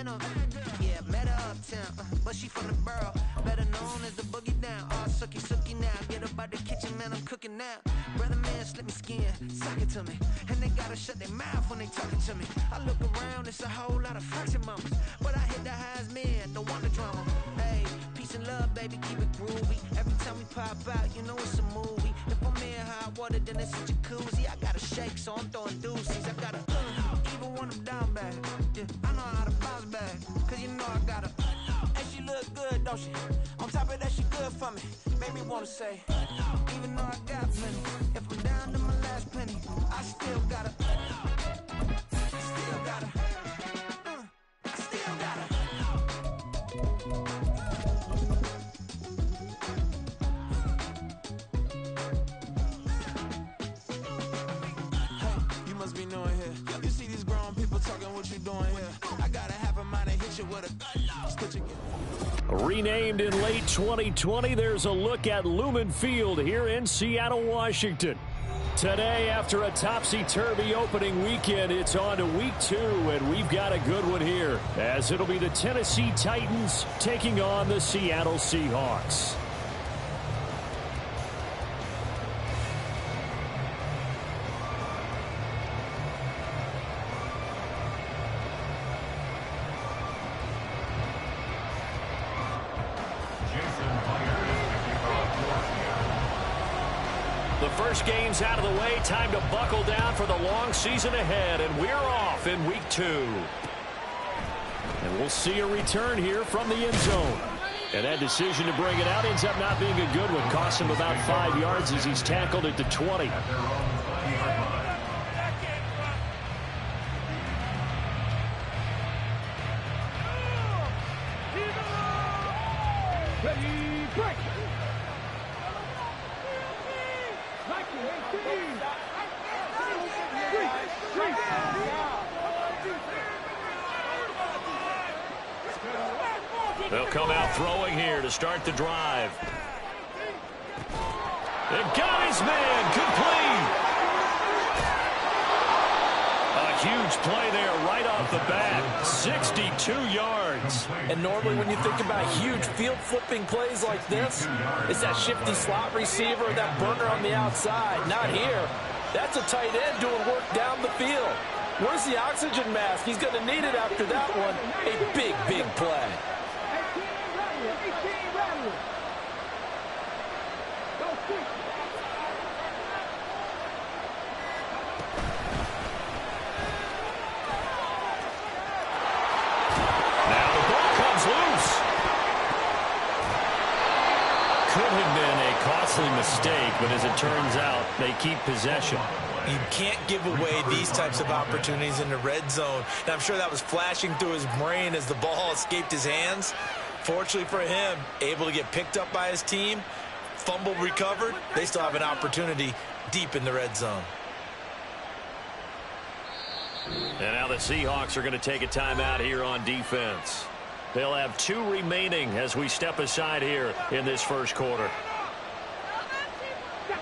Phantom. Yeah, met her uptown, but she from the borough. Better known as the boogie down. All sookie now. Get up out the kitchen, man, I'm cooking now. Brother man, slip me skin, suck it to me. And they gotta shut their mouth when they talking to me. I look around, it's a whole lot of fraction mamas. But I hit the highs, man, don't want the drama. Hey, peace and love, baby, keep it groovy. Every time we pop out, you know it's a movie. If I'm in hot water, then it's a jacuzzi. I gotta shake, so I'm throwing deuces. I gotta, even when I'm down bad. Yeah, I know how to bounce back, cause you know I gotta. And she look good, don't she? On top of that, she good for me. Made me wanna say, even though I got plenty, if I'm down to my last penny, I still gotta. Still gotta. I still gotta. Hey, you must be knowing here. You see these grown people talking, what you doing here? I gotta have a mind to hit you with a stitch again. Renamed in late 2020, there's a look at Lumen Field here in Seattle, Washington. Today, after a topsy-turvy opening weekend, it's on to week 2, and we've got a good one here, as it'll be the Tennessee Titans taking on the Seattle Seahawks. The first game's out of the way. Time to buckle down for the long season ahead, and we're off in week 2. And we'll see a return here from the end zone. And that decision to bring it out ends up not being a good one. Cost him about 5 yards as he's tackled at the 20. They'll come out throwing here to start the drive. They got his man, complete. A huge play there right off the bat, 62 yards. And normally when you think about huge field flipping plays like this, it's that shifty slot receiver, that burner on the outside. Not here. That's a tight end doing work down the field. Where's the oxygen mask? He's going to need it after that one. A big, big play. Mistake, but as it turns out, they keep possession. You can't give away these types of opportunities in the red zone. Now, I'm sure that was flashing through his brain as the ball escaped his hands. Fortunately for him, able to get picked up by his team, fumble recovered. They still have an opportunity deep in the red zone. And now the Seahawks are going to take a timeout here on defense. They'll have 2 remaining as we step aside here in this first quarter.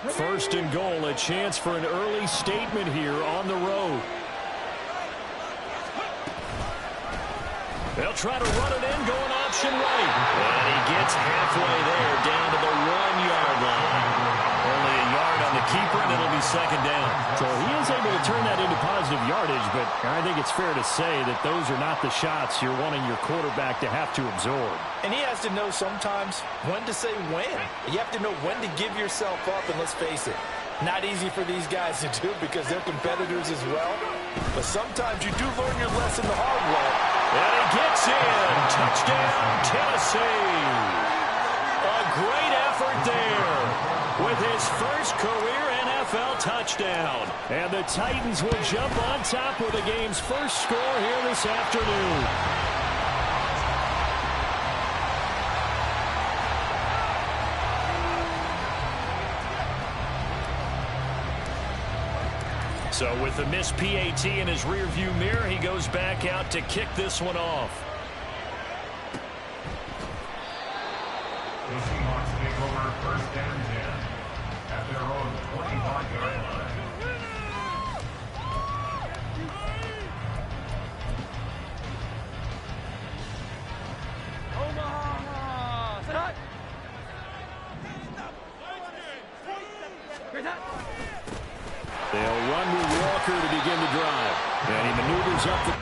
First and goal, a chance for an early statement here on the road. They'll try to run it in, going option right. And he gets halfway there, down to the 1-yard line. Only a yard on the keeper, and it'll be second down. So he is able to turn that into positive yardage, but I think it's fair to say that those are not the shots you're wanting your quarterback to have to absorb. And he has to know sometimes when to say when. You have to know when to give yourself up, and let's face it, not easy for these guys to do because they're competitors as well. But sometimes you do learn your lesson the hard way. And he gets in. Touchdown, Tennessee. A great effort there with his first career NFL touchdown. And the Titans will jump on top with the game's first score here this afternoon. So with the missed PAT in his rearview mirror, he goes back out to kick this one off. The Seahawks take over first and 10 at their own 25-yard line. run with Walker to begin the drive. And he maneuvers up the...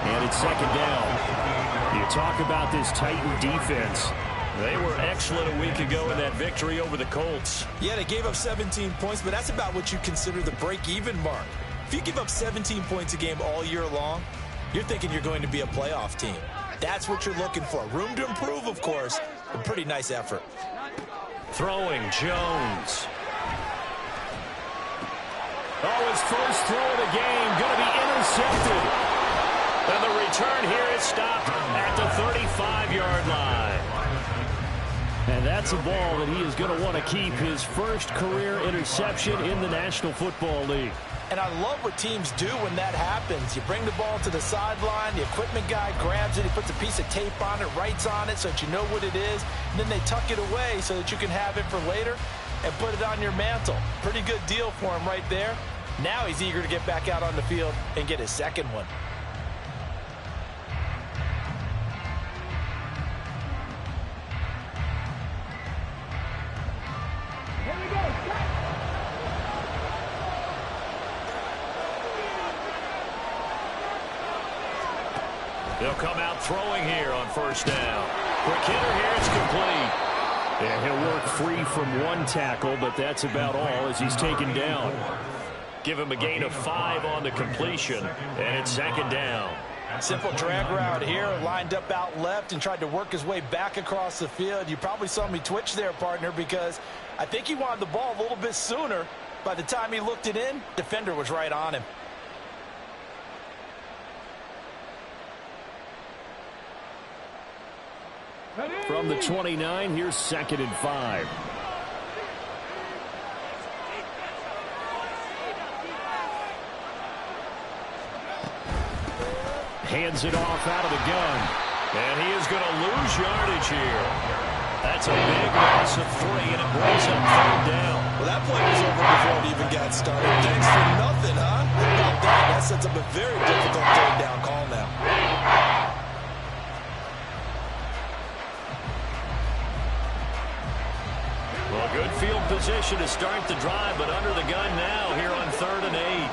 And it's second down. You talk about this Titan defense. They were excellent a week ago in that victory over the Colts. Yeah, they gave up 17 points, but that's about what you consider the break-even mark. If you give up 17 points a game all year long, you're thinking you're going to be a playoff team. That's what you're looking for. Room to improve, of course, but pretty nice effort. Throwing Jones. Oh, his first throw of the game going to be intercepted. And the return here is stopped at the 35-yard line. And that's a ball that he is going to want to keep, his first career interception in the National Football League. And I love what teams do when that happens. You bring the ball to the sideline, the equipment guy grabs it, he puts a piece of tape on it, writes on it so that you know what it is, and then they tuck it away so that you can have it for later and put it on your mantle. Pretty good deal for him right there. Now he's eager to get back out on the field and get his second one. They'll come out throwing here on first down. Quick hitter here, it's complete. Yeah, he'll work free from one tackle, but that's about all as he's taken down. Give him a gain of 5 on the completion, and it's second down. Simple drag route here, lined up out left and tried to work his way back across the field. You probably saw me twitch there, partner, because I think he wanted the ball a little bit sooner. By the time he looked it in, defender was right on him. From the 29, here's second and 5. Hands it off out of the gun. And he is going to lose yardage here. That's a big loss of 3, and it brings up third down. Well, that play was over before it even got started. Thanks for nothing, huh? How about that? That sets up a very difficult third down call now. Well, good field position to start the drive, but under the gun now here on 3rd and 8.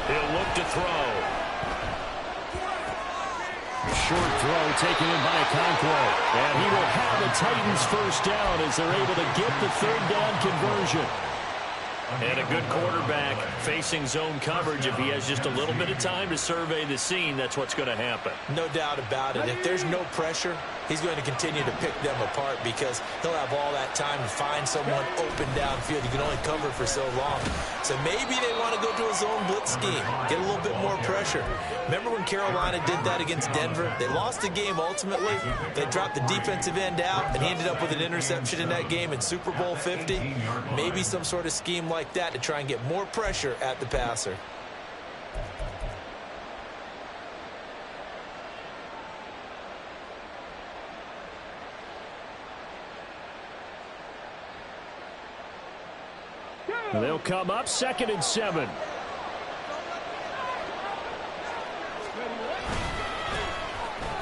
He'll look to throw. Short throw taken in by Okonkwo. And he will have the Titans first down as they're able to get the third down conversion. And a good quarterback facing zone coverage. If he has just a little bit of time to survey the scene, that's what's going to happen. No doubt about it. If there's no pressure, he's going to continue to pick them apart because he'll have all that time to find someone open downfield. You can only cover for so long. So maybe they want to go to a zone blitz scheme, get a little bit more pressure. Remember when Carolina did that against Denver? They lost the game ultimately. They dropped the defensive end out, and he ended up with an interception in that game in Super Bowl 50. Maybe some sort of scheme like that to try and get more pressure at the passer. They'll come up 2nd and 7.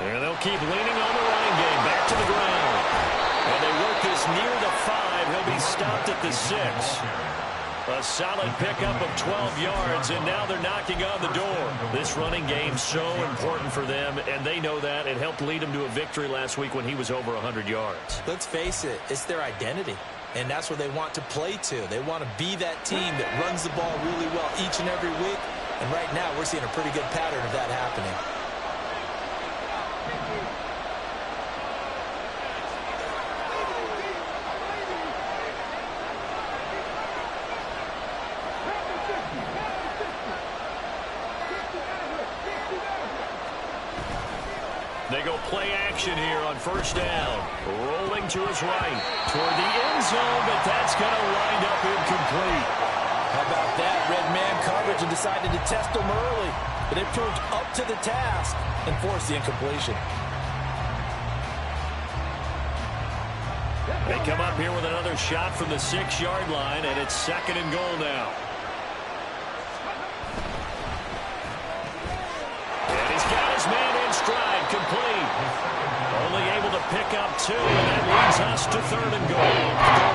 And they'll keep leaning on the running game. Back to the ground. And they work this near the 5. He'll be stopped at the 6. A solid pickup of 12 yards, and now they're knocking on the door. This running game so important for them, and they know that. It helped lead them to a victory last week when he was over 100 yards. Let's face it, it's their identity. And that's what they want to play to. They want to be that team that runs the ball really well each and every week. And right now, we're seeing a pretty good pattern of that happening. They go play action here on first down. Rolling to his right toward the end zone, but that's going to wind up incomplete. How about that? Red man coverage and decided to test them early. But it proved up to the task and forced the incompletion. They come up here with another shot from the 6-yard line, and it's 2nd and goal now. And he's got his man in stride, complete. Only able to pick up 2, and that leads us to 3rd and goal.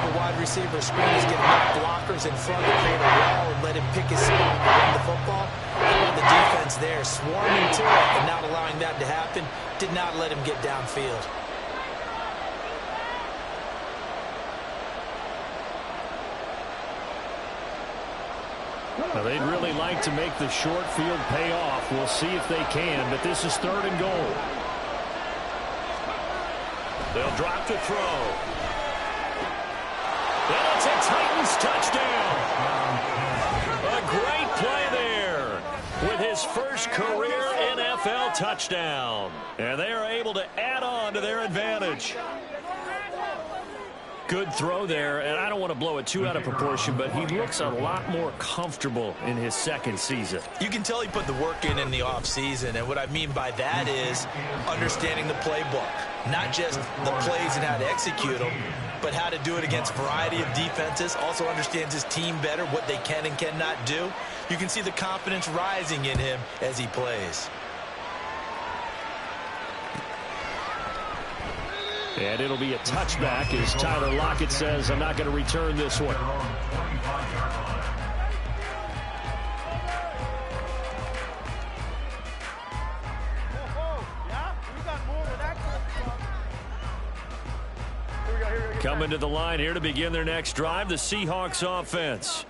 The wide receiver screen is getting enough blockers in front to create a wall and let him pick his spot to run the football. And the defense there swarming to it and not allowing that to happen did not let him get downfield. Well, they'd really like to make the short field pay off. We'll see if they can, but this is 3rd and goal. They'll drop to throw. And it's a Titans touchdown. A great play there with his first career NFL touchdown. And they are able to add on to their advantage. Good throw there, and I don't want to blow it too out of proportion, but he looks a lot more comfortable in his 2nd season. You can tell he put the work in the offseason, and what I mean by that is understanding the playbook. Not just the plays and how to execute them, but how to do it against a variety of defenses. Also understands his team better, what they can and cannot do. You can see the confidence rising in him as he plays. And it'll be a touchback as Tyler Lockett says, I'm not going to return this one. Coming to the line here to begin their next drive, the Seahawks offense.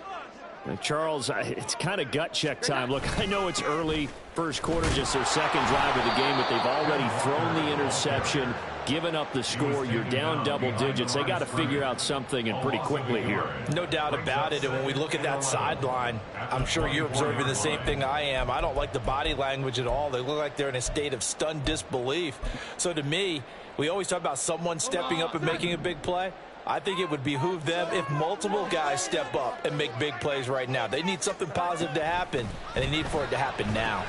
And Charles, it's kind of gut check time. Look, I know it's early, first quarter, just their 2nd drive of the game, but they've already thrown the interception, given up the score. You're down double digits. They got to figure out something, and pretty quickly here. No doubt about it. And when we look at that sideline, I'm sure you're observing the same thing I am. I don't like the body language at all. They look like they're in a state of stunned disbelief. So to me, we always talk about someone stepping up and making a big play. I think it would behoove them if multiple guys step up and make big plays right now. They need something positive to happen, and they need for it to happen now.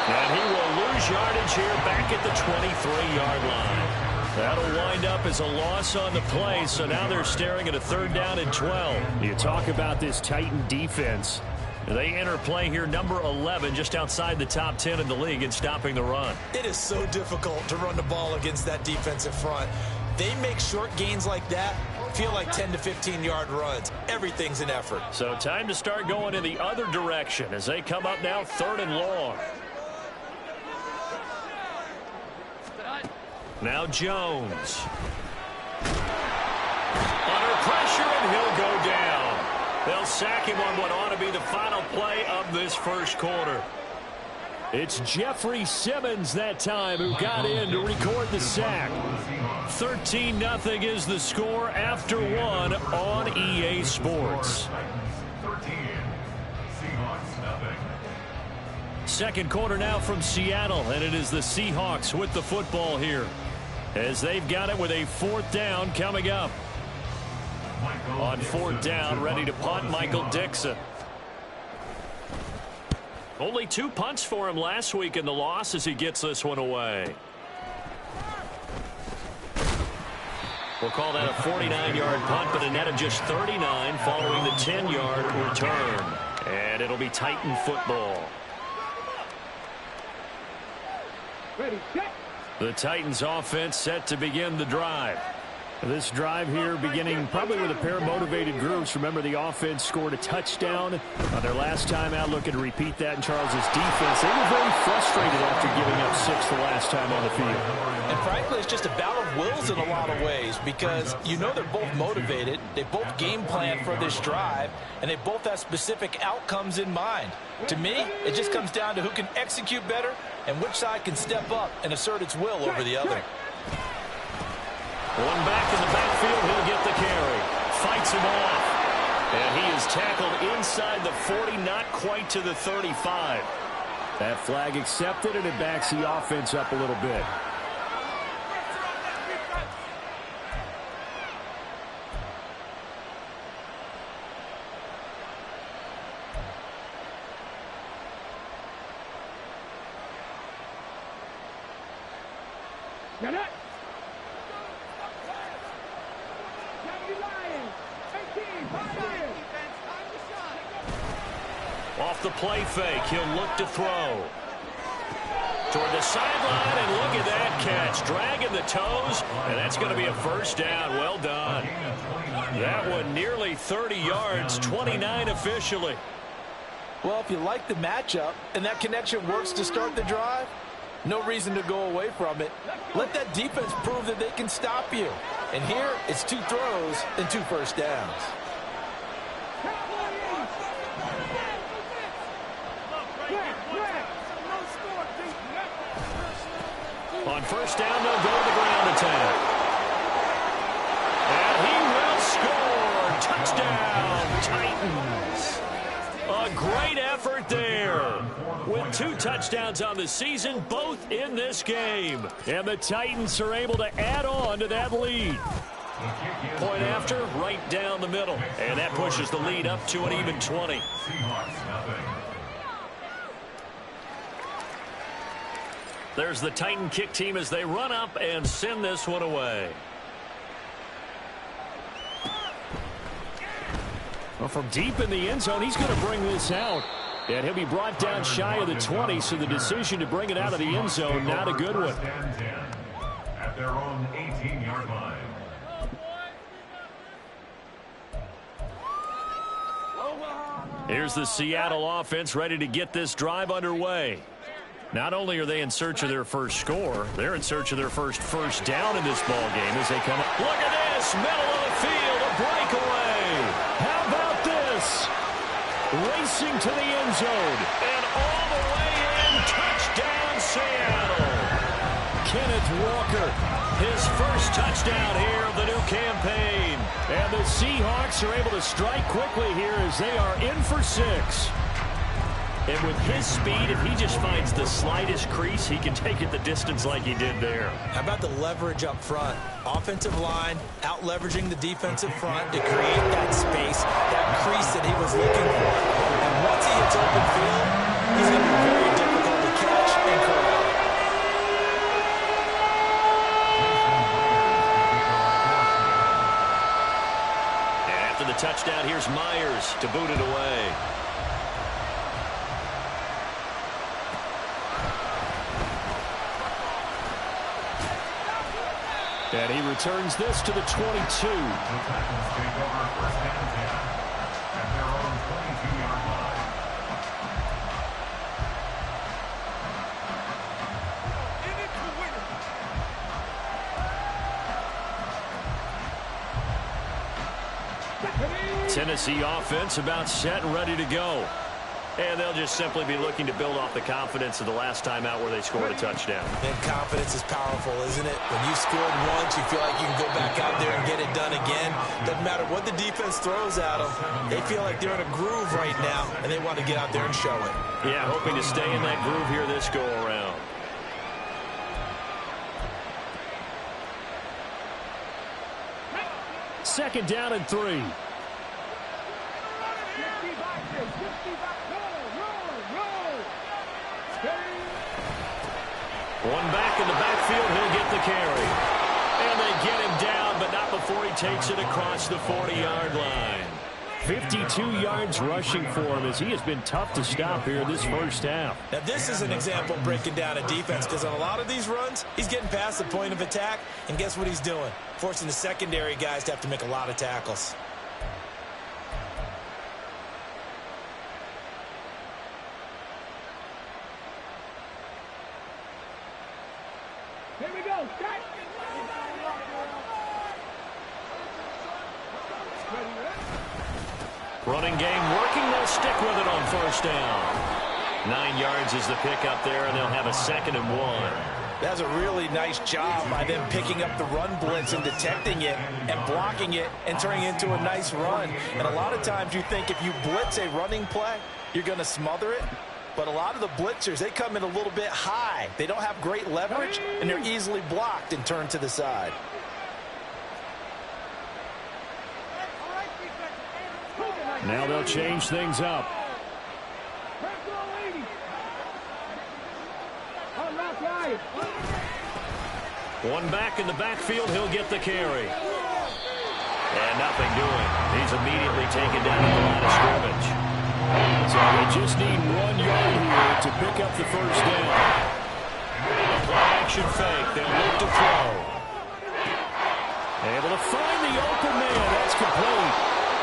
And he will lose yardage here back at the 23-yard line. That'll wind up as a loss on the play, so now they're staring at a 3rd down and 12. You talk about this Titan defense. They enter play here number 11, just outside the top 10 in the league in stopping the run. It is so difficult to run the ball against that defensive front. They make short gains like that feel like 10 to 15-yard runs. Everything's an effort. So time to start going in the other direction as they come up now 3rd and long. Now Jones. Under pressure, and he'll go down. They'll sack him on what ought to be the final play of this first quarter. It's Jeffrey Simmons that time who got in to record the sack. 13-0 is the score after 1 on EA Sports. 13, Seahawks nothing. 2nd quarter now from Seattle, and it is the Seahawks with the football here as they've got it with a 4th down coming up. On 4th down, ready to punt, Michael Dixon. Only 2 punts for him last week in the loss as he gets this one away. We'll call that a 49-yard punt, but a net of just 39 following the 10-yard return. And it'll be Titan football. The Titans offense set to begin the drive. This drive here beginning probably with a pair of motivated groups. Remember, the offense scored a touchdown on their last time out. Looking to repeat that in Charles's defense. They were very frustrated after giving up 6 the last time on the field. And frankly, it's just a battle of wills in a lot of ways because you know they're both motivated. They both game plan for this drive, and they both have specific outcomes in mind. To me, it just comes down to who can execute better and which side can step up and assert its will over the other. One back in the backfield, he'll get the carry. Fights him off. And he is tackled inside the 40, not quite to the 35. That flag accepted, and it backs the offense up a little bit. Off the play fake, he'll look to throw. Toward the sideline, and look at that catch. Dragging the toes, and that's going to be a first down. Well done. That one nearly 30 yards, 29 officially. Well, if you like the matchup and that connection works to start the drive, no reason to go away from it. Let that defense prove that they can stop you. And here, it's 2 throws and 2 first downs. On first down, they'll go to the ground attack. And he will score. Touchdown, Titans. A great effort there. With 2 touchdowns on the season, both in this game. And the Titans are able to add on to that lead. Point after, right down the middle. And that pushes the lead up to an even 20. There's the Titan kick team as they run up and send this one away. Well, from deep in the end zone, he's going to bring this out. And he'll be brought down shy of the 20, so the decision to bring it out of the end zone, not a good one. At their own 18-yard line. Here's the Seattle offense ready to get this drive underway. Not only are they in search of their first score, they're in search of their first down in this ball game as they come up. Look at this, middle of the field, a breakaway. How about this? Racing to the end zone. And all the way in, touchdown Seattle. Kenneth Walker, his first touchdown here of the new campaign. And the Seahawks are able to strike quickly here as they are in for 6. And with his speed, if he just finds the slightest crease, he can take it the distance like he did there. How about the leverage up front? Offensive line out leveraging the defensive front to create that space, that crease that he was looking for. And once he hits open field, he's going to be very difficult to catch and corral. And after the touchdown, here's Myers to boot it away. And he returns this to the 22. The Titans take over first and 10 at their own 22-yard line. Tennessee offense about set and ready to go. And they'll just simply be looking to build off the confidence of the last time out where they scored a touchdown. And confidence is powerful, isn't it? When you scored once, you feel like you can go back out there and get it done again. Doesn't matter what the defense throws at them. They feel like they're in a groove right now, and they want to get out there and show it. Yeah, hoping to stay in that groove here this go-around. Second down and 3. One back in the backfield, he'll get the carry. And they get him down, but not before he takes it across the 40-yard line. 52 yards rushing for him as he has been tough to stop here this first half. Now, this is an example of breaking down a defense because on a lot of these runs, he's getting past the point of attack, and guess what he's doing? Forcing the secondary guys to have to make a lot of tackles. Here we go. Start. Running game working. They'll stick with it on first down. 9 yards is the pickup there, and they'll have a 2nd and 1. That's a really nice job by them picking up the run blitz and detecting it and blocking it and turning it into a nice run. And a lot of times you think if you blitz a running play, you're going to smother it. But a lot of the blitzers, they come in a little bit high. They don't have great leverage, and they're easily blocked and turned to the side. Now they'll change things up. One back in the backfield, he'll get the carry. And nothing doing. He's immediately taken down at the line of scrimmage. So they just need 1 yard here to pick up the first down. A play action fake. They'll look to throw. Able to find the open man. That's complete.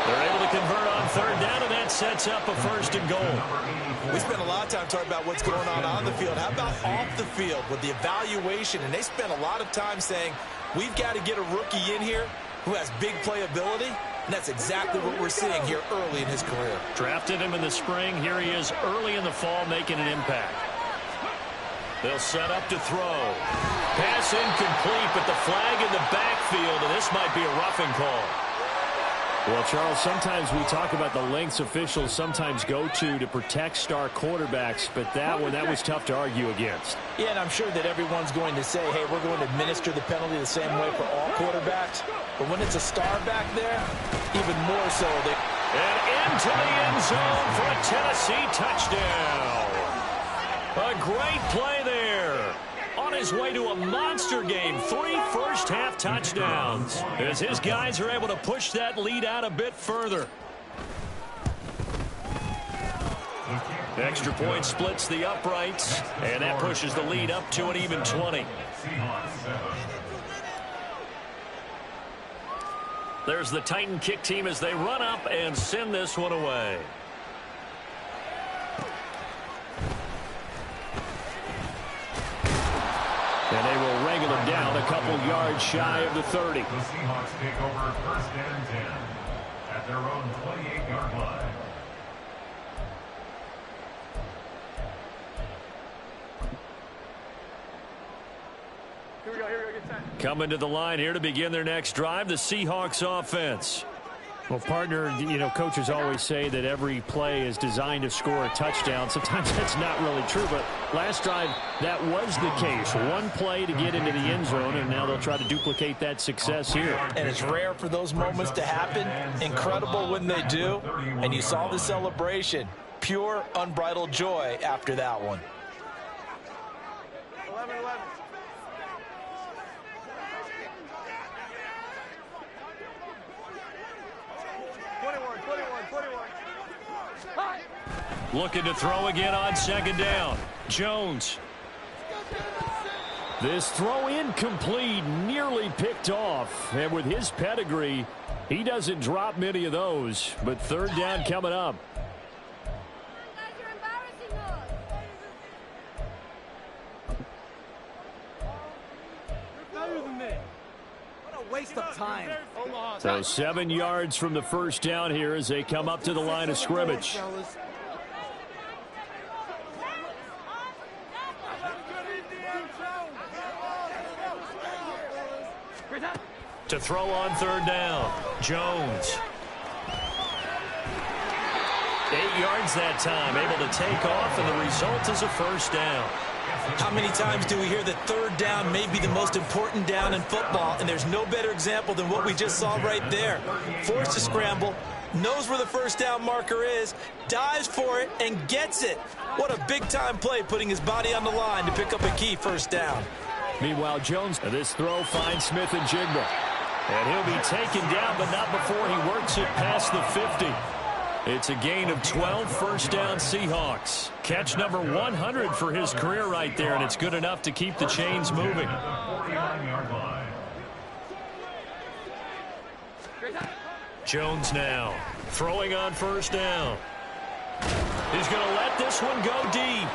They're able to convert on third down, and that sets up a 1st and goal. We spent a lot of time talking about what's going on the field. How about off the field with the evaluation? And they spent a lot of time saying, we've got to get a rookie in here who has big playability. And that's exactly what we're seeing here early in his career. Drafted him in the spring. Here he is early in the fall making an impact. They'll set up to throw. Pass incomplete, but the flag in the backfield, and this might be a roughing call. Well, Charles, sometimes we talk about the lengths officials sometimes go to protect star quarterbacks, but that was tough to argue against. Yeah, and I'm sure that everyone's going to say, hey, we're going to administer the penalty the same way for all quarterbacks. But when it's a star back there, even more so. And into the end zone for a Tennessee touchdown. A great play there. On his way to a monster game, 3 first-half touchdowns, as his guys are able to push that lead out a bit further. Extra point splits the uprights, and that pushes the lead up to an even 20. There's the Titan kick team as they run up and send this one away. And they will wrangle him down a couple yards shy of the 30. The Seahawks take over 1st and 10 at their own 28-yard line. Here we go, get set. Coming to the line here to begin their next drive, the Seahawks offense. Well, partner, coaches always say that every play is designed to score a touchdown. Sometimes that's not really true, but last drive, that was the case. One play to get into the end zone, and now they'll try to duplicate that success here. And it's rare for those moments to happen. Incredible when they do. And you saw the celebration. Pure, unbridled joy after that one. 11-11. Looking to throw again on 2nd down. Jones. This throw incomplete, nearly picked off. And with his pedigree, he doesn't drop many of those. But 3rd down coming up. What a waste of time. So 7 yards from the 1st down here as they come up to the line of scrimmage. To throw on 3rd down, Jones. 8 yards that time, able to take off, and the result is a 1st down. How many times do we hear that 3rd down may be the most important down in football, and there's no better example than what we just saw right there. Forced to scramble, knows where the 1st down marker is, dives for it, and gets it. What a big-time play, putting his body on the line to pick up a key 1st down. Meanwhile, Jones, this throw finds Smith and Jigba. And he'll be taken down, but not before he works it past the 50. It's a gain of 12 1st down Seahawks. Catch number 100 for his career right there, and it's good enough to keep the chains moving. Jones now throwing on 1st down. He's going to let this one go deep.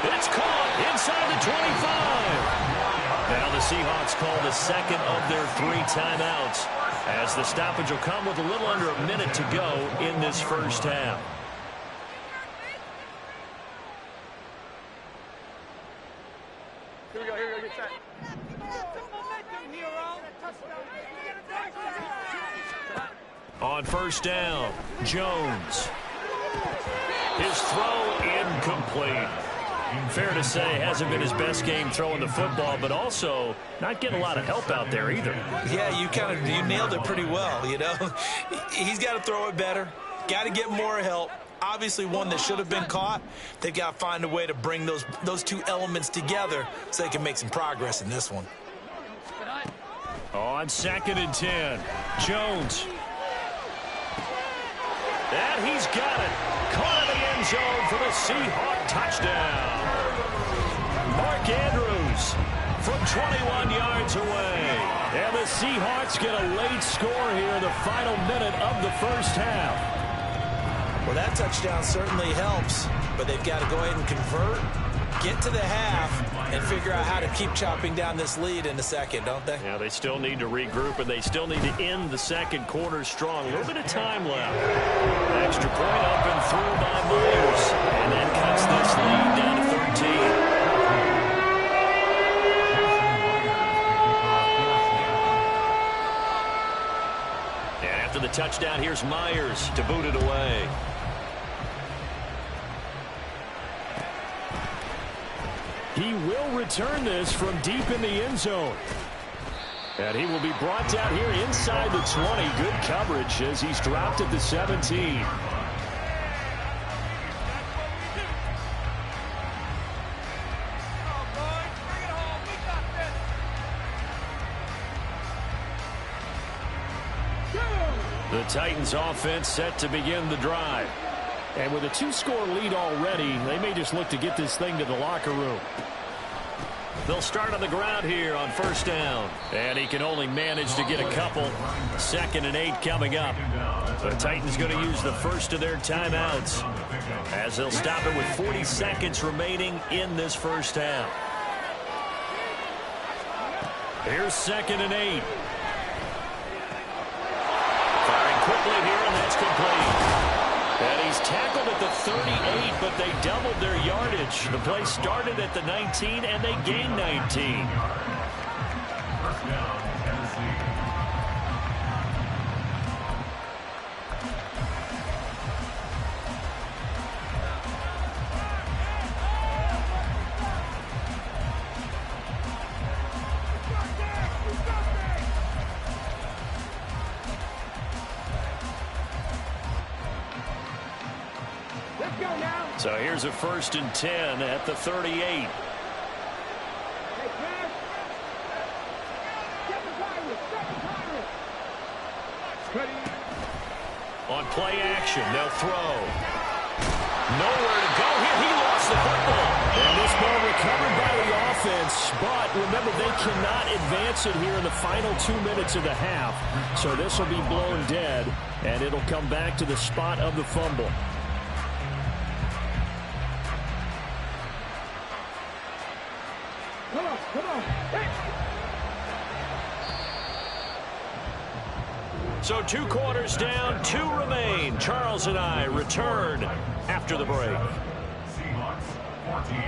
It's caught inside the 25. Now the Seahawks call the 2nd of their 3 timeouts, as the stoppage will come with a little under a minute to go in this 1st half. Here we go, get set. On 1st down, Jones. His throw incomplete. Fair to say, hasn't been his best game throwing the football, but also not getting a lot of help out there either. Yeah, you nailed it pretty well, you know. He's got to throw it better, got to get more help. Obviously one that should have been caught. They've got to find a way to bring those two elements together so they can make some progress in this one. On 2nd and 10, Jones. And he's got it. Caught in the end zone for the Seahawk touchdown. Mark Andrews from 21 yards away. And the Seahawks get a late score here in the final minute of the first half. Well, that touchdown certainly helps, but they've got to go ahead and convert, get to the half, and figure out how to keep chopping down this lead in the second, don't they? Yeah, they still need to regroup, and they still need to end the second quarter strong. A little bit of time left. Extra point up and through by Myers, and that cuts this lead down to 13. And after the touchdown, here's Myers to boot it away. He will return this from deep in the end zone. And he will be brought down here inside the 20. Good coverage as he's dropped at the 17. The Titans offense set to begin the drive. And with a 2-score lead already, they may just look to get this thing to the locker room. They'll start on the ground here on first down. And he can only manage to get a couple. 2nd and 8 coming up. The Titans going to use the first of their timeouts as they'll stop it with 40 seconds remaining in this first half. Here's 2nd and 8. Firing quickly here, and that's complete. And he's tackled at the 38, but they doubled their yardage. The play started at the 19, and they gained 19. First down, Tennessee. So here's a 1st and 10 at the 38. On play action, they'll throw. Nowhere to go here. He lost the football. And this ball recovered by the offense. But remember, they cannot advance it here in the final 2 minutes of the half. So this will be blown dead, and it'll come back to the spot of the fumble. So 2 quarters down, 2 remain. Charles and I return after the break. Seahawks 14.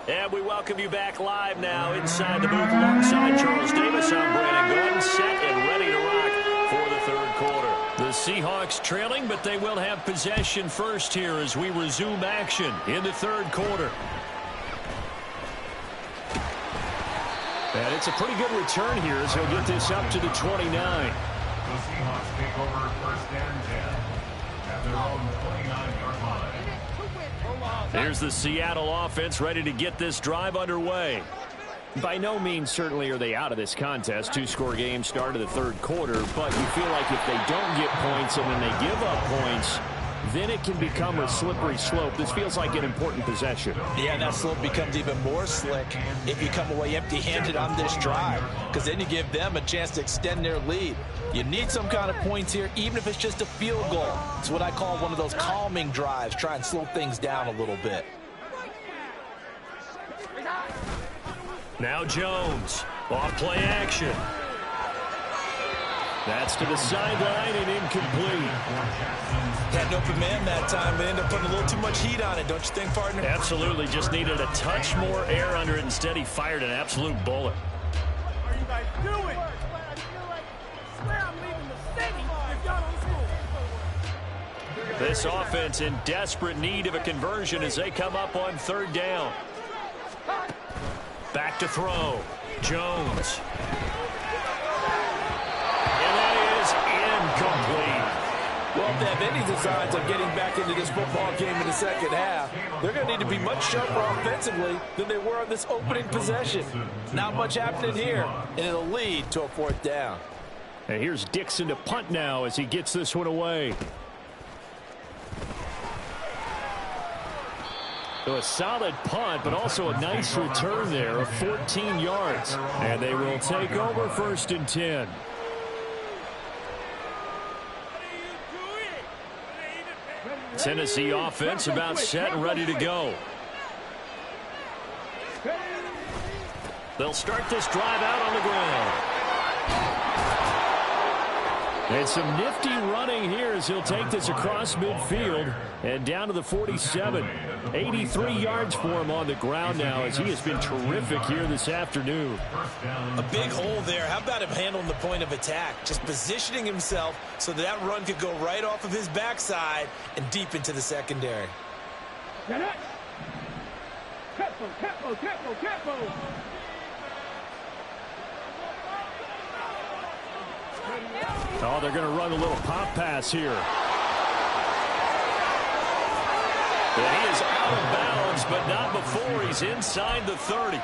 And we welcome you back live now inside the booth alongside Charles Davis. I'm Brandon Gordon, set and ready to rock for the third quarter. The Seahawks trailing, but they will have possession first here as we resume action in the third quarter. And it's a pretty good return here as he'll get this up to the 29. The Seahawks take over 1st and 10 at their own 29-yard line. Here's the Seattle offense ready to get this drive underway. By no means certainly are they out of this contest. 2-score game start of the third quarter, but you feel like if they don't get points and then they give up points, then it can become a slippery slope. This feels like an important possession. Yeah, and that slope becomes even more slick if you come away empty-handed on this drive, because then you give them a chance to extend their lead. You need some kind of points here, even if it's just a field goal. It's what I call one of those calming drives. Try and slow things down a little bit. Now Jones, off play action. That's to the sideline and incomplete. Had an open man that time. They ended up putting a little too much heat on it, don't you think, partner? Absolutely, just needed a touch more air under it. Instead, he fired an absolute bullet. What are you guys doing? I swear I'm leaving the city if y'all don't score. This offense in desperate need of a conversion as they come up on third down. Back to throw. Jones. And that is incomplete. Well, if they have any designs of getting back into this football game in the second half, they're going to need to be much sharper offensively than they were on this opening possession. Not much happening here, and it'll lead to a fourth down. And here's Dixon to punt now as he gets this one away. So a solid punt, but also a nice return there of 14 yards. And they will take over 1st and 10. Tennessee offense about set and ready to go. They'll start this drive out on the ground. And some nifty running here as he'll take this across midfield and down to the 47. 83 yards for him on the ground now as he has been terrific here this afternoon. A big hole there. How about him handling the point of attack? Just positioning himself so that run could go right off of his backside and deep into the secondary. Oh, they're going to run a little pop pass here. And he is out of bounds, but not before he's inside the 30.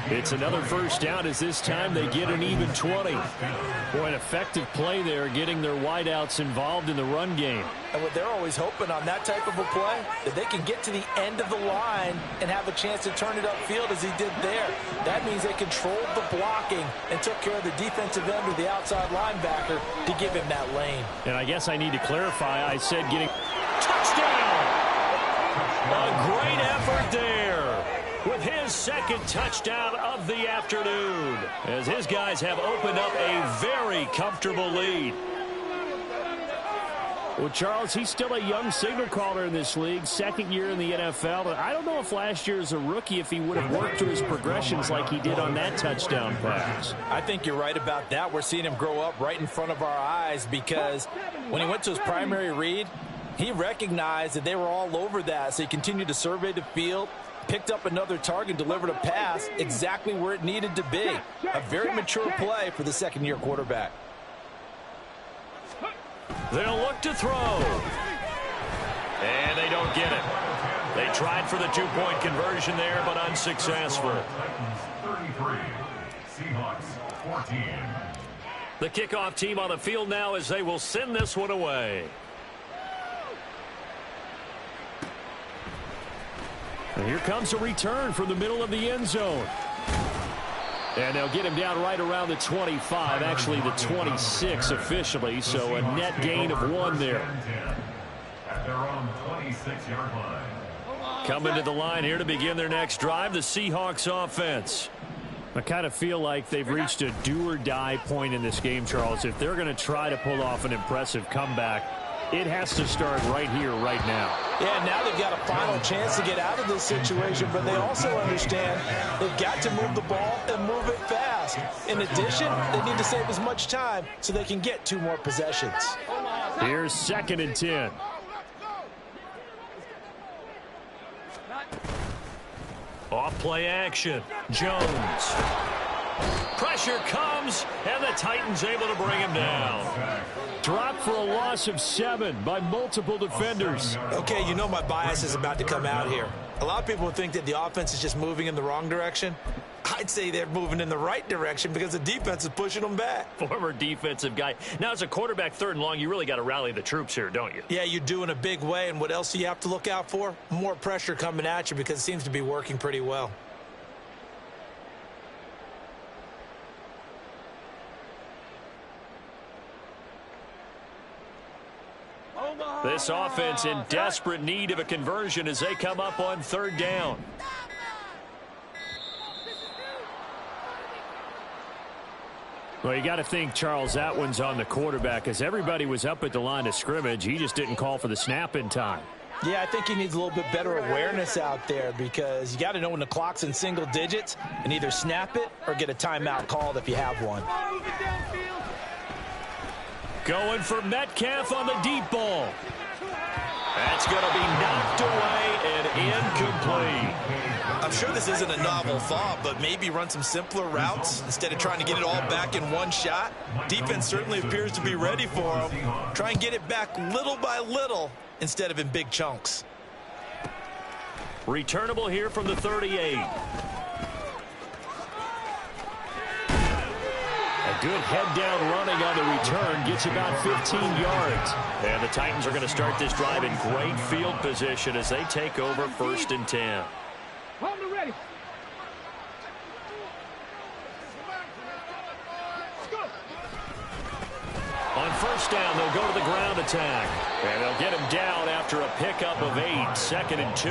It's another first down as this time they get an even 20. Boy, an effective play there, getting their wideouts involved in the run game. And what they're always hoping on that type of a play, that they can get to the end of the line and have a chance to turn it upfield as he did there. That means they controlled the blocking and took care of the defensive end or the outside linebacker to give him that lane. And I guess I need to clarify, I said getting touchdown. A great effort there with his second touchdown of the afternoon as his guys have opened up a very comfortable lead. Well, Charles, he's still a young signal caller in this league, second year in the NFL. But I don't know if last year as a rookie if he would have worked through his progressions like he did on that touchdown pass. I think you're right about that. We're seeing him grow up right in front of our eyes because when he went to his primary read, he recognized that they were all over that, so he continued to survey the field, picked up another target, delivered a pass exactly where it needed to be. A very mature play for the second-year quarterback. They'll look to throw. And they don't get it. They tried for the two-point conversion there, but unsuccessful. Titans 33, Seahawks 14. The kickoff team on the field now as they will send this one away. And here comes a return from the middle of the end zone. And they'll get him down right around the 25, actually the 26 officially, so a net gain of 1 there. At their own 26-yard line. Coming to the line here to begin their next drive, the Seahawks offense. I kind of feel like they've reached a do-or-die point in this game, Charles. If they're going to try to pull off an impressive comeback, it has to start right here, right now. Yeah, now they've got a final chance to get out of this situation, but they also understand they've got to move the ball and move it fast. In addition, they need to save as much time so they can get 2 more possessions. Here's 2nd and 10. Off play action. Jones. Pressure comes, and the Titans able to bring him down. Dropped for a loss of 7 by multiple defenders. Okay, you know my bias is about to come out here. A lot of people think that the offense is just moving in the wrong direction. I'd say they're moving in the right direction because the defense is pushing them back. Former defensive guy. Now, as a quarterback 3rd and long, you really got to rally the troops here, don't you? Yeah, you do in a big way, and what else do you have to look out for? More pressure coming at you because it seems to be working pretty well. This offense in desperate need of a conversion as they come up on 3rd down. Well, you got to think, Charles, that one's on the quarterback as everybody was up at the line of scrimmage. He just didn't call for the snap in time. Yeah, I think he needs a little bit better awareness out there because you got to know when the clock's in single digits and either snap it or get a timeout called if you have one. Going for Metcalf on the deep ball. That's going to be knocked away and incomplete. I'm sure this isn't a novel thought, but maybe run some simpler routes instead of trying to get it all back in one shot. Defense certainly appears to be ready for him. Try and get it back little by little instead of in big chunks. Returnable here from the 38. A good head-down running on the return gets about 15 yards. And the Titans are going to start this drive in great field position as they take over 1st and 10. Ready. On 1st down, they'll go to the ground attack. And they'll get him down after a pickup of 8, 2nd and 2.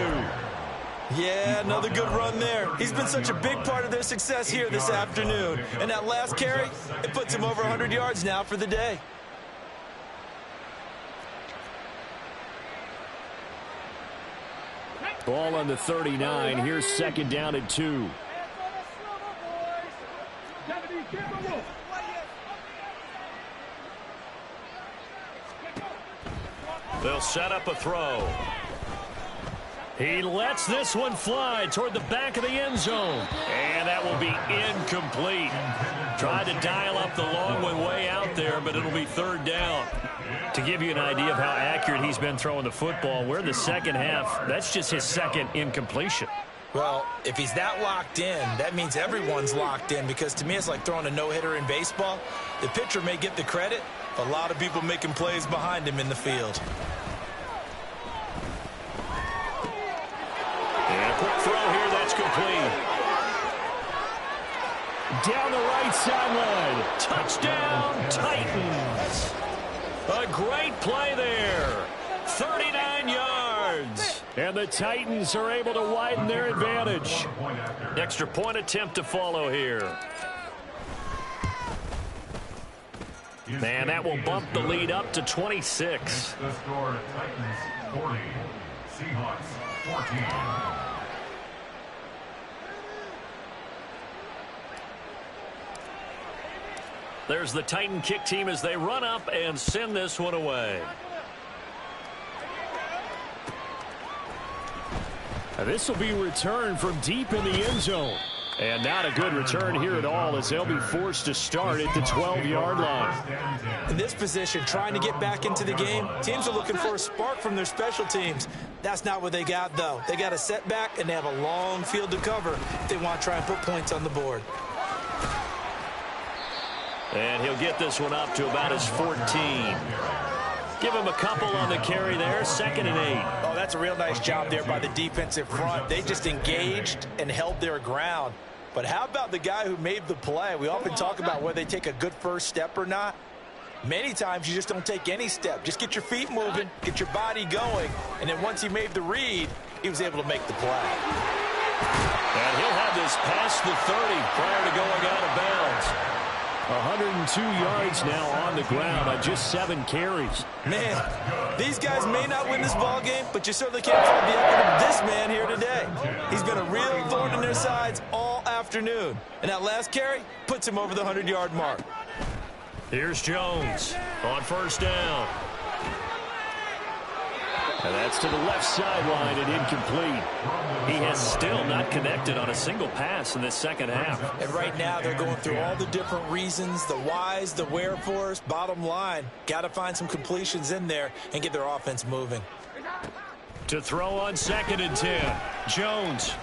Yeah, another good run there. He's been such a big part of their success here this afternoon. And that last carry, it puts him over 100 yards now for the day. Ball on the 39. Here's 2nd down and 2. They'll set up a throw. He lets this one fly toward the back of the end zone. And that will be incomplete. Tried to dial up the long one way out there, but it'll be 3rd down. To give you an idea of how accurate he's been throwing the football, we're in the second half. That's just his 2nd incompletion. Well, if he's that locked in, that means everyone's locked in because to me it's like throwing a no-hitter in baseball. The pitcher may get the credit, but a lot of people making plays behind him in the field. And a quick throw here, that's complete. Down the right sideline. Touchdown, Titans. A great play there. 39 yards. And the Titans are able to widen their advantage. Extra point attempt to follow here. And that will bump the lead up to 26. The score, Titans 40, Seahawks 14. There's the Titan kick team as they run up and send this one away. This will be returned from deep in the end zone. And not a good return here at all as they'll be forced to start at the 12-yard line. In this position, trying to get back into the game, teams are looking for a spark from their special teams. That's not what they got, though. They got a setback, and they have a long field to cover if they want to try and put points on the board. And he'll get this one up to about his 14. Give him a couple on the carry there, 2nd and 8. Oh, that's a real nice job there by the defensive front. They just engaged and held their ground. But how about the guy who made the play? We often talk about whether they take a good first step or not. Many times you just don't take any step. Just get your feet moving, get your body going, and then once he made the read, he was able to make the play. And he'll have this past the 30 prior to going out of bounds. 102 yards now on the ground on just 7 carries. Man, these guys may not win this ball game, but you certainly can't fault the effort of this man here today. He's been a real thorn in their sides all afternoon. And that last carry puts him over the 100-yard mark. Here's Jones on 1st down. And that's to the left sideline and incomplete. He has still not connected on a single pass in this second half. And right now they're going through all the different reasons, the whys, the wherefores. Bottom line, got to find some completions in there and get their offense moving. To throw on 2nd and 10. Jones.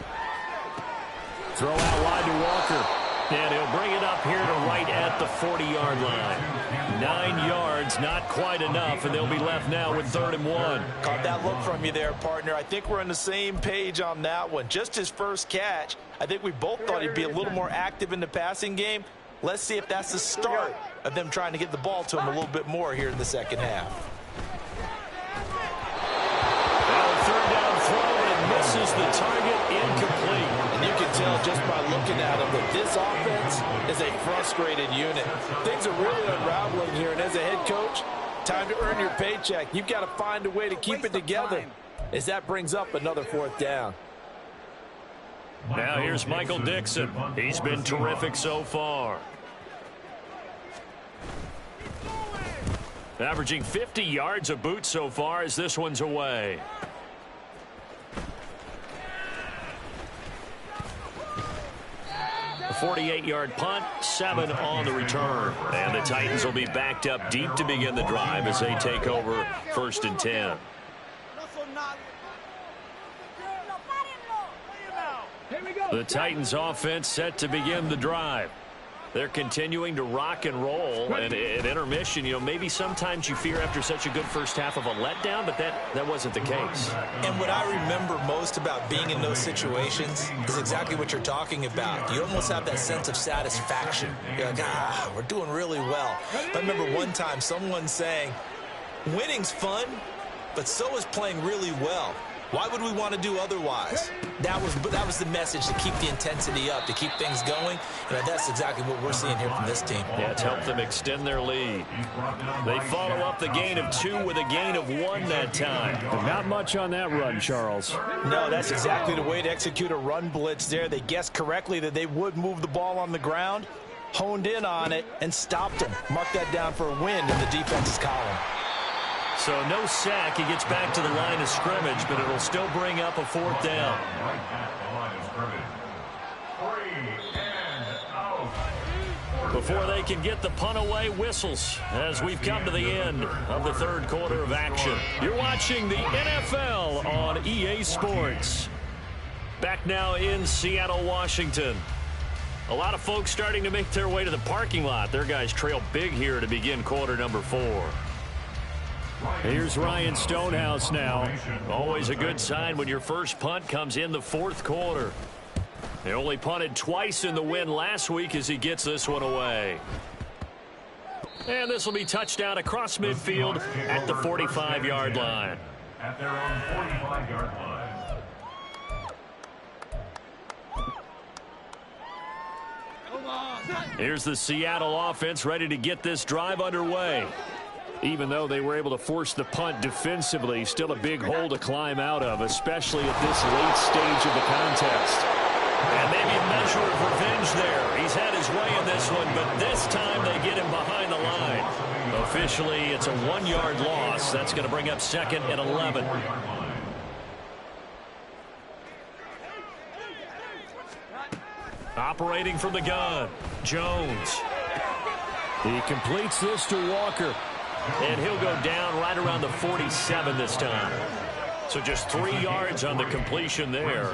Throw out wide to Walker. And he'll bring it up here to right at the 40-yard line. 9 yards, not quite enough, and they'll be left now with 3rd and 1. Caught that look from you there, partner. I think we're on the same page on that one. Just his first catch. I think we both thought he'd be a little more active in the passing game. Let's see if that's the start of them trying to get the ball to him a little bit more here in the second half. Now 3rd down throw, and it misses the target, incomplete. And you can tell just by looking at them that this offense is a frustrated unit. Things are really unraveling here, and as a head coach, time to earn your paycheck. You've got to find a way to keep it together as that brings up another 4th down. Now here's Michael Dixon. He's been terrific so far. Averaging 50 yards a boot so far as this one's away. A 48-yard punt, 7 on the return. And the Titans will be backed up deep to begin the drive as they take over 1st and 10. The Titans offense set to begin the drive. They're continuing to rock and roll, and at intermission, maybe sometimes you fear after such a good first half of a letdown, but that wasn't the case. And what I remember most about being in those situations is exactly what you're talking about. You almost have that sense of satisfaction. You're like, we're doing really well. I remember one time someone saying, winning's fun, but so is playing really well. Why would we want to do otherwise? That was the message, to keep the intensity up, to keep things going. And that's exactly what we're seeing here from this team. Yeah, it's helped them extend their lead. They follow up the gain of 2 with a gain of 1 that time. Not much on that run, Charles. No, that's exactly the way to execute a run blitz there. They guessed correctly that they would move the ball on the ground, honed in on it, and stopped them. Mark that down for a win in the defense's column. So no sack. He gets back to the line of scrimmage, but it'll still bring up a 4th down. Before they can get the punt away, whistles as we've come to the end of the 3rd quarter of action. You're watching the NFL on EA Sports. Back now in Seattle, Washington. A lot of folks starting to make their way to the parking lot. Their guys trail big here to begin quarter number 4. Here's Ryan Stonehouse now. Always a good sign when your first punt comes in the 4th quarter. They only punted twice in the win last week as he gets this one away. And this will be touchdown across midfield at the 45-yard line. At their own 45-yard line. Here's the Seattle offense ready to get this drive underway. Even though they were able to force the punt defensively, still a big hole to climb out of, especially at this late stage of the contest. And maybe a measure of revenge there. He's had his way in this one, but this time they get him behind the line. Officially, it's a 1-yard loss. That's going to bring up 2nd and 11. Operating from the gun, Jones. He completes this to Walker. And he'll go down right around the 47 this time. So just 3 yards on the completion there.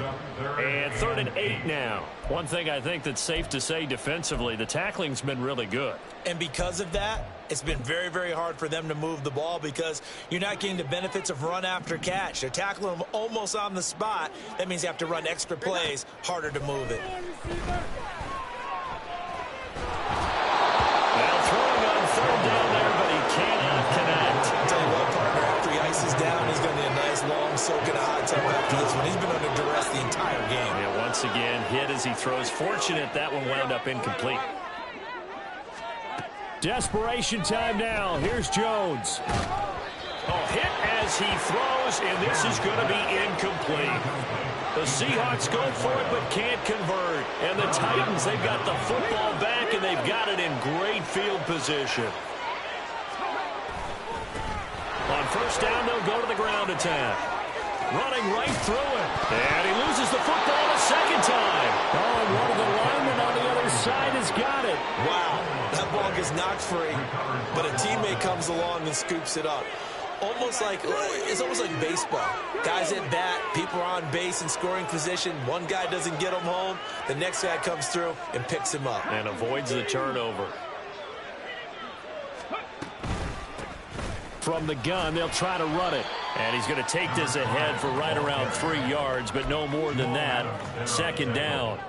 And 3rd and 8 now. One thing I think that's safe to say defensively, the tackling's been really good. And because of that, it's been very, very hard for them to move the ball because you're not getting the benefits of run after catch. They're tackling them almost on the spot. That means you have to run extra plays, harder to move it. Now throwing on 3rd down there, but he cannot connect. I'll tell you what, partner, after he ices down, he's going to need a nice, long, soaking hot tub after this one. He's been under duress the entire game. Yeah, once again, hit as he throws. Fortunate that one wound up incomplete. Desperation time now. Here's Jones. Oh, hit as he throws, and this is going to be incomplete. The Seahawks go for it but can't convert. And the Titans, they've got the football back, and they've got it in great field position. On 1st down, they'll go to the ground attack. Running right through it. And he loses the football a 2nd time. Oh, and one of the linemen on the other side has got it. Wow, that ball gets knocked free, but a teammate comes along and scoops it up. It's almost like baseball. Guys at bat, people are on base in scoring position. One guy doesn't get him home. The next guy comes through and picks him up. And avoids the turnover. From the gun, they'll try to run it. And he's going to take this ahead for right around 3 yards, but no more than that. 2nd down.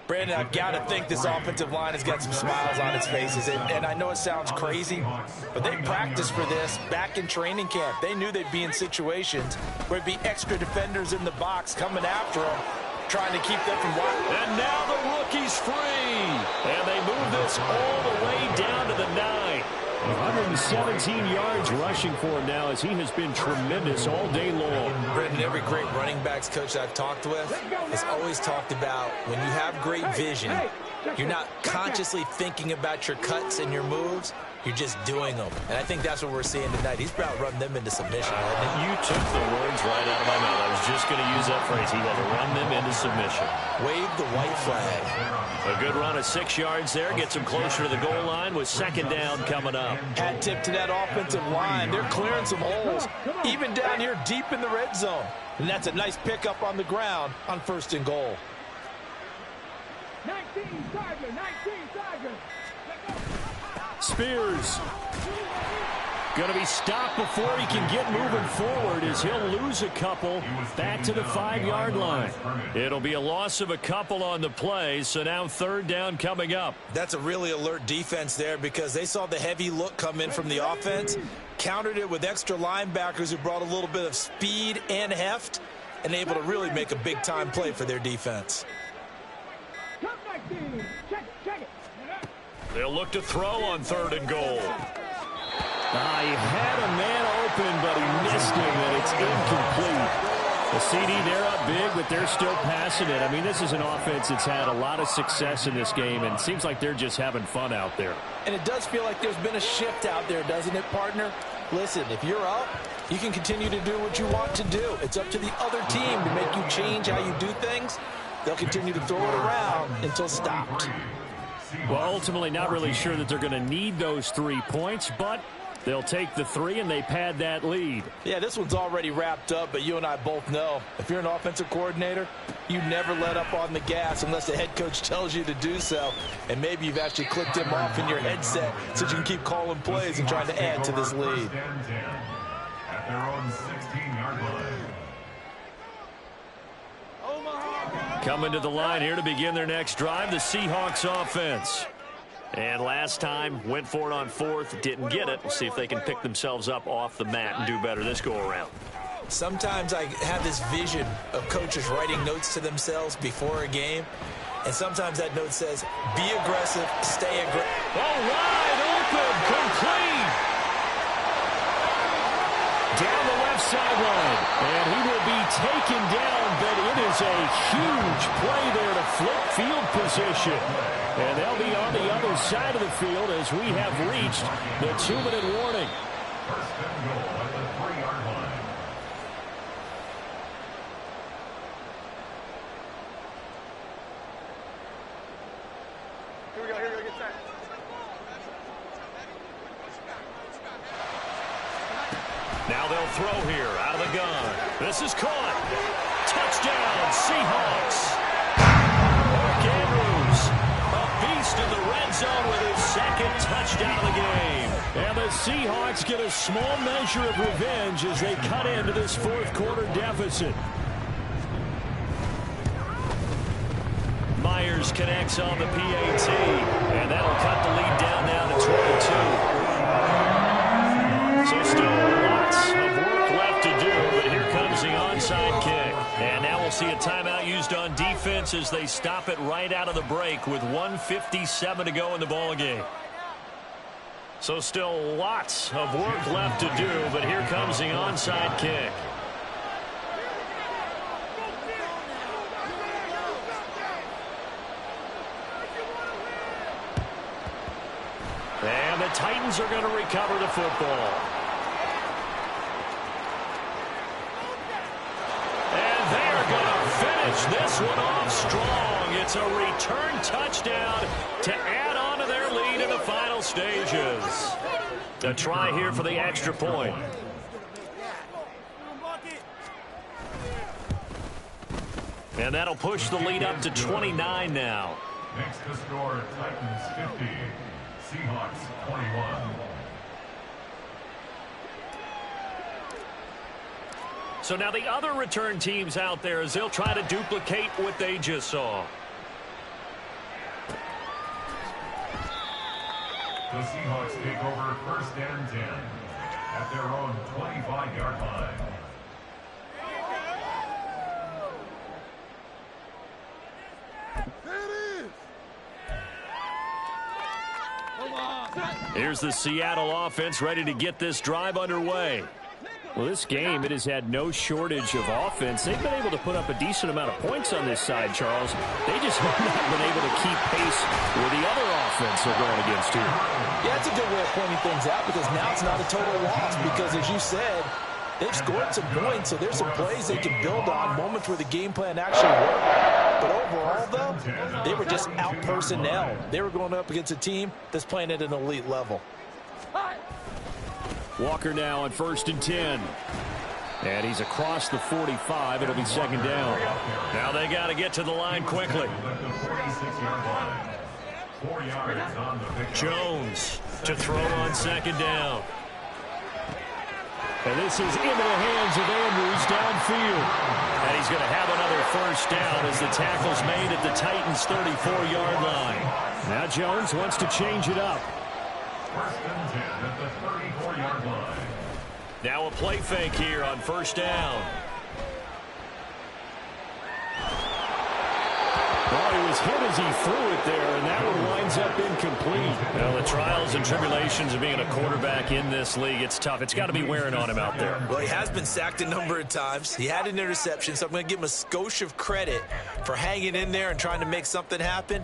Brandon, I've got to think this offensive line has got some smiles on its faces. And I know it sounds crazy, but they practiced for this back in training camp. They knew they'd be in situations where it'd be extra defenders in the box coming after them. trying to keep them from blocking. And now the rookie's free. And they move this all the way down to the 9. 117 yards rushing for him now as he has been tremendous all day long. Brendan, every great running backs coach I've talked with has always talked about when you have great vision, you're not consciously thinking about your cuts and your moves. You're just doing them. And I think that's what we're seeing tonight. He's about running them into submission. You took the words right out of my mouth. I was just going to use that phrase. He had to run them into submission. Wave the white flag. A good run of 6 yards there. Gets him closer to the goal line with second down coming up. Hat tip to that offensive line. They're clearing some holes, even down here deep in the red zone. And that's a nice pickup on the ground on 1st and goal. 19 Tiger, 19 Tiger. Spears going to be stopped before he can get moving forward as he'll lose a couple back to the 5-yard line. It'll be a loss of a couple on the play, so now 3rd down coming up. That's a really alert defense there because they saw the heavy look come in from the offense, countered it with extra linebackers who brought a little bit of speed and heft, and able to really make a big-time play for their defense. They'll look to throw on 3rd and goal. He had a man open, but he missed him, and it's incomplete. The CD, they're up big, but they're still passing it. I mean, this is an offense that's had a lot of success in this game, and it seems like they're just having fun out there. And it does feel like there's been a shift out there, doesn't it, partner? Listen, if you're up, you can continue to do what you want to do. It's up to the other team to make you change how you do things. They'll continue to throw it around until stopped. Well, ultimately, not really sure that they're going to need those 3 points, but they'll take the 3 and they pad that lead. Yeah, this one's already wrapped up, but you and I both know if you're an offensive coordinator, you never let up on the gas unless the head coach tells you to do so. And maybe you've actually clicked him off in your headset so you can keep calling plays and trying to add to this lead. At their own 16-yard line. Coming to the line here to begin their next drive, the Seahawks offense. And last time, went for it on 4th, didn't get it. We'll see if they can pick themselves up off the mat and do better this go-around. Sometimes I have this vision of coaches writing notes to themselves before a game, and sometimes that note says, be aggressive, stay aggressive. Oh, wide open, complete. Down the left sideline, and he will be taken down, but it is a huge play there to flip field position. And they'll be on the other side of the field as we have reached the 2-minute warning. 1st and goal at the 3-yard line. Here we go, get set. Now they'll throw here out of the gun. This is caught. Touchdown, Seahawks. Mark Andrews, a beast in the red zone with his 2nd touchdown of the game. And the Seahawks get a small measure of revenge as they cut into this 4th quarter deficit. Myers connects on the PAT, and that'll cut the lead down now to 22. So still lots of work left to do, but here comes the onside kick. And now we'll see a timeout used on defense as they stop it right out of the break with 1:57 to go in the ballgame. So still lots of work left to do, but here comes the onside kick. And the Titans are going to recover the football. And they're going to finish this one off strong. It's a return touchdown to add on to their lead in the final stages. A try here for the extra point. And that'll push the lead up to 29 now. Next to score, Titans 50, Seahawks 21. So now the other return teams out there as they'll try to duplicate what they just saw. The Seahawks take over 1st and 10 at their own 25-yard line. Here's the Seattle offense ready to get this drive underway. Well, this game, it has had no shortage of offense. They've been able to put up a decent amount of points on this side, Charles. They just have not been able to keep pace with the other offense they're going against here. Yeah, it's a good way of pointing things out because now it's not a total loss because, as you said, they've scored some points, so there's some plays they can build on, moments where the game plan actually worked. But overall, though, they were just out-personnel. They were going up against a team that's playing at an elite level. Walker now on 1st and 10. And he's across the 45. It'll be second down. Now they got to get to the line quickly. Jones to throw on second down. And this is into the hands of Andrews downfield. And he's going to have another first down as the tackle's made at the Titans' 34-yard line. Now Jones wants to change it up. 1st and 10 at the 34-yard line. Now a play fake here on first down. Well, he was hit as he threw it there, and that one winds up incomplete. Well, the trials and tribulations of being a quarterback in this league, it's tough. It's got to be wearing on him out there. Well, he has been sacked a number of times. He had an interception, so I'm going to give him a skosh of credit for hanging in there and trying to make something happen,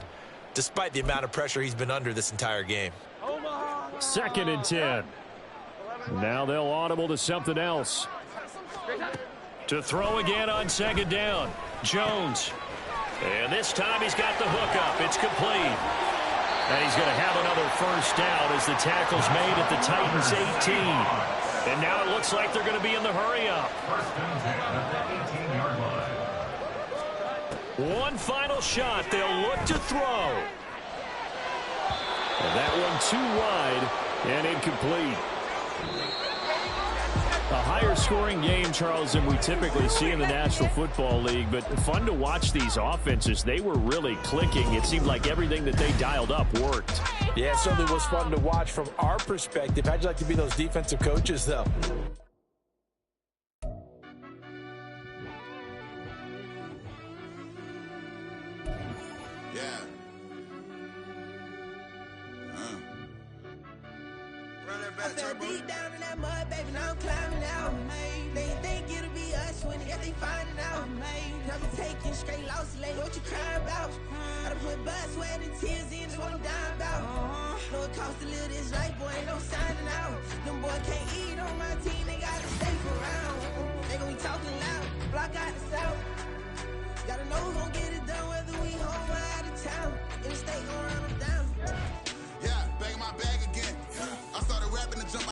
despite the amount of pressure he's been under this entire game. 2nd and 10. Now they'll audible to something else. To throw again on second down, Jones. And this time he's got the hook up. It's complete. And he's going to have another first down as the tackle's made at the Titans' 18. And now it looks like they're going to be in the hurry up. 1st and 10 at the 18-yard line. One final shot. They'll look to throw. And that one too wide and incomplete. A higher scoring game, Charles, than we typically see in the National Football League, but fun to watch these offenses. They were really clicking. It seemed like everything that they dialed up worked. Yeah, it certainly was fun to watch from our perspective. How'd you like to be those defensive coaches, though? I fell deep down in that mud, baby, now I'm climbing out. They think it'll be us when they find it out. I've been taking straight losses lately, what you crying about? I done put blood, sweat, and tears in, that's what I'm dying about. Know it costs to live this life, boy, ain't no signing out. Them boys can't eat on my team, they gotta stay around. They gon' be talking loud, block out the south.